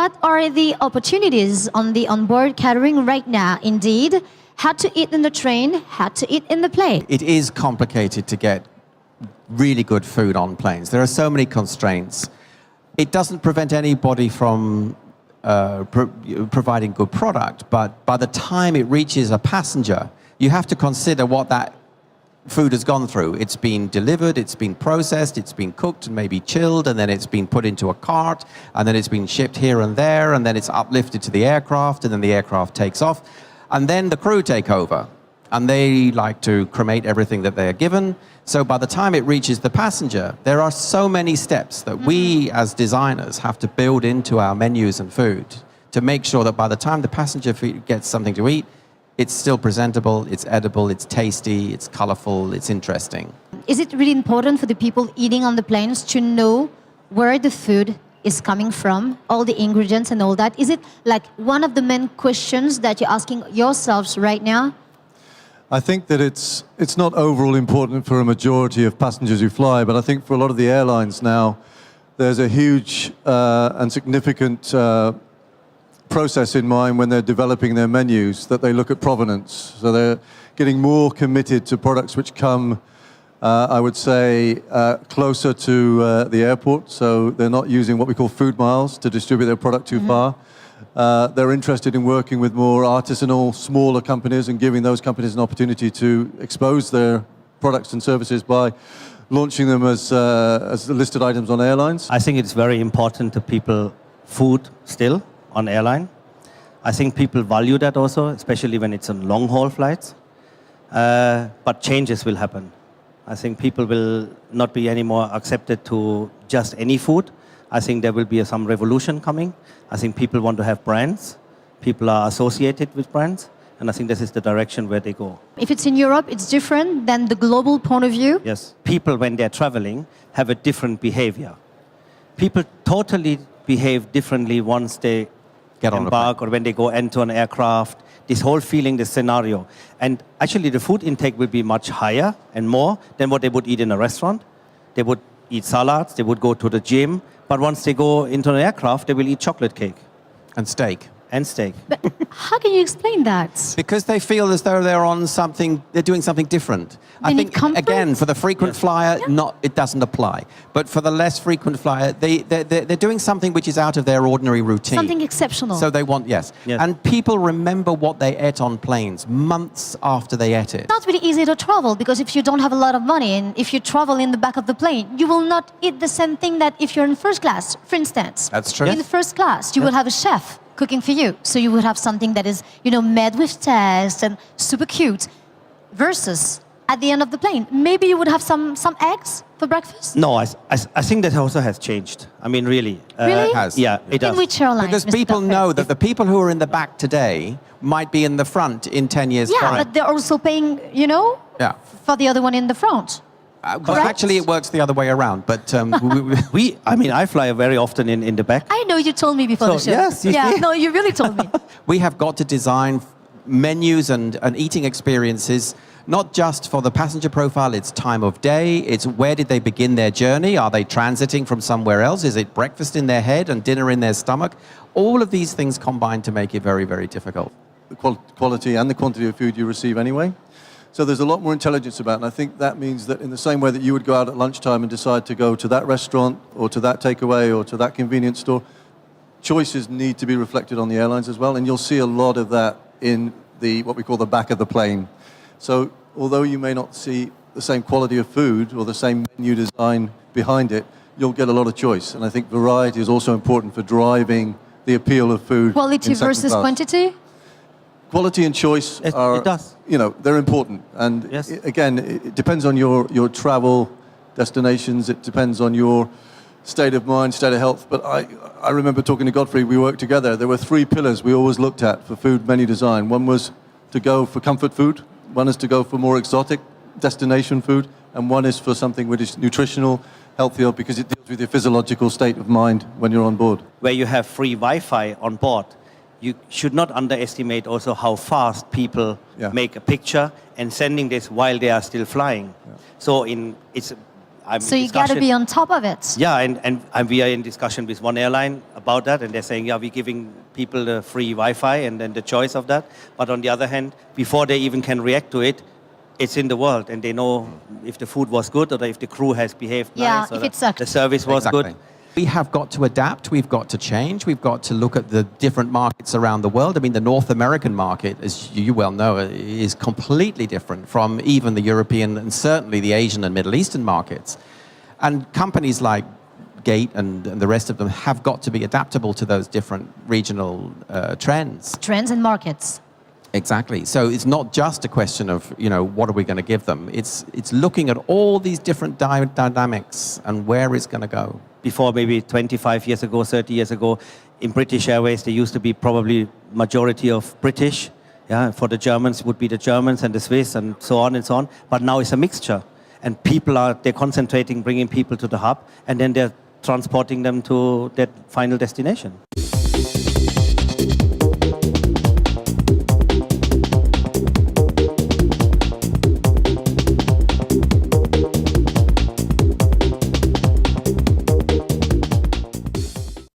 what are the opportunities on the onboard catering right now? Indeed, how to eat in the train, how to eat in the plane. It is complicated to get really good food on planes. There are so many constraints. It doesn't prevent anybody from providing good product, but by the time it reaches a passenger, you have to consider what that food has gone through. It's been delivered, it's been processed, it's been cooked and maybe chilled, and then it's been put into a cart, and then it's been shipped here and there, and then it's uplifted to the aircraft, and then the aircraft takes off, and then the crew take over, and they like to cremate everything that they are given. So by the time it reaches the passenger, there are so many steps that we as designers have to build into our menus and food to make sure that by the time the passenger gets something to eat, it's still presentable, it's edible, it's tasty, it's colorful, it's interesting. Is it really important for the people eating on the planes to know where the food is coming from, all the ingredients and all that? Is it like one of the main questions that you're asking yourselves right now? I think that it's not overall important for a majority of passengers who fly, but I think for a lot of the airlines now, there's a huge and significant process in mind when they're developing their menus, that they look at provenance. So they're getting more committed to products which come, I would say, closer to the airport. So they're not using what we call food miles to distribute their product too far. They're interested in working with more artisanal, smaller companies and giving those companies an opportunity to expose their products and services by launching them as listed items on airlines. I think it's very important to people food still on airline. I think people value that also, especially when it's on long-haul flights. But changes will happen. I think people will not be anymore accepted to just any food. I think there will be some revolution coming. I think people want to have brands. People are associated with brands. And I think this is the direction where they go. If it's in Europe, it's different than the global point of view? Yes. People, when they're traveling, have a different behavior. People totally behave differently once they embark or when they go into an aircraft. This whole feeling, this scenario. And actually the food intake will be much higher and more than what they would eat in a restaurant. They would eat salads, they would go to the gym, but once they go into an aircraft, they will eat chocolate cake. And steak. And steak. But how can you explain that? Because they feel as though they're on something, they're doing something different. I think, again, for the frequent flyer, it doesn't apply. But for the less frequent flyer, they're doing something which is out of their ordinary routine. Something exceptional. So they want, yes. And people remember what they ate on planes months after they ate it. It's not really easy to travel, because if you don't have a lot of money and if you travel in the back of the plane, you will not eat the same thing that if you're in first class, for instance. That's true. In first class, you will have a chef cooking for you. So you would have something that is, made with taste and super cute. Versus at the end of the plane, maybe you would have some eggs for breakfast? No, I think that also has changed. I mean, really. Really? It has. Yeah, it does. In which airline? Because people know that the people who are in the back today might be in the front in 10 years' time. Yeah, but they're also paying, for the other one in the front. Well, actually, it works the other way around. But I fly very often in the back. I know you told me before the show. Yes, no, you really told me. We have got to design menus and eating experiences, not just for the passenger profile, it's time of day, it's where did they begin their journey, are they transiting from somewhere else, is it breakfast in their head and dinner in their stomach? All of these things combine to make it very, very difficult. The quality and the quantity of food you receive anyway. So there's a lot more intelligence about it, and I think that means that in the same way that you would go out at lunchtime and decide to go to that restaurant or to that takeaway or to that convenience store, choices need to be reflected on the airlines as well, and you'll see a lot of that in what we call the back of the plane. So although you may not see the same quality of food or the same menu design behind it, you'll get a lot of choice, and I think variety is also important for driving the appeal of food. Quality versus quantity? Quality and choice are, they're important. And again, it depends on your travel destinations. It depends on your state of mind, state of health. But I remember talking to Godfrey, we worked together. There were 3 pillars we always looked at for food menu design. One was to go for comfort food. One is to go for more exotic destination food. And one is for something which is nutritional, healthier, because it deals with your physiological state of mind when you're on board. Where you have free Wi-Fi on board, you should not underestimate also how fast people make a picture and sending this while they are still flying. So I'm So in you got to discussion- be on top of it. Yeah, and we are in discussion with one airline about that, and they're saying, yeah, we're giving people the free Wi-Fi and then the choice of that. But on the other hand, before they even can react to it, it's in the world, and they know if the food was good or if the crew has behaved Yeah, nice or if it sucked. the service was Exactly. good. We have got to adapt. We've got to change. We've got to look at the different markets around the world. I mean, the North American market, as you well know, is completely different from even the European and certainly the Asian and Middle Eastern markets. And companies like Gate and the rest of them have got to be adaptable to those different regional trends. Trends and markets. Exactly. So it's not just a question of, what are we going to give them? It's looking at all these different dynamics and where it's going to go. Before, maybe 25 years ago, 30 years ago, in British Airways, there used to be probably majority of British. Yeah, for the Germans, it would be the Germans and the Swiss and so on and so on. But now it's a mixture. And they're concentrating, bringing people to the hub, and then they're transporting them to their final destination.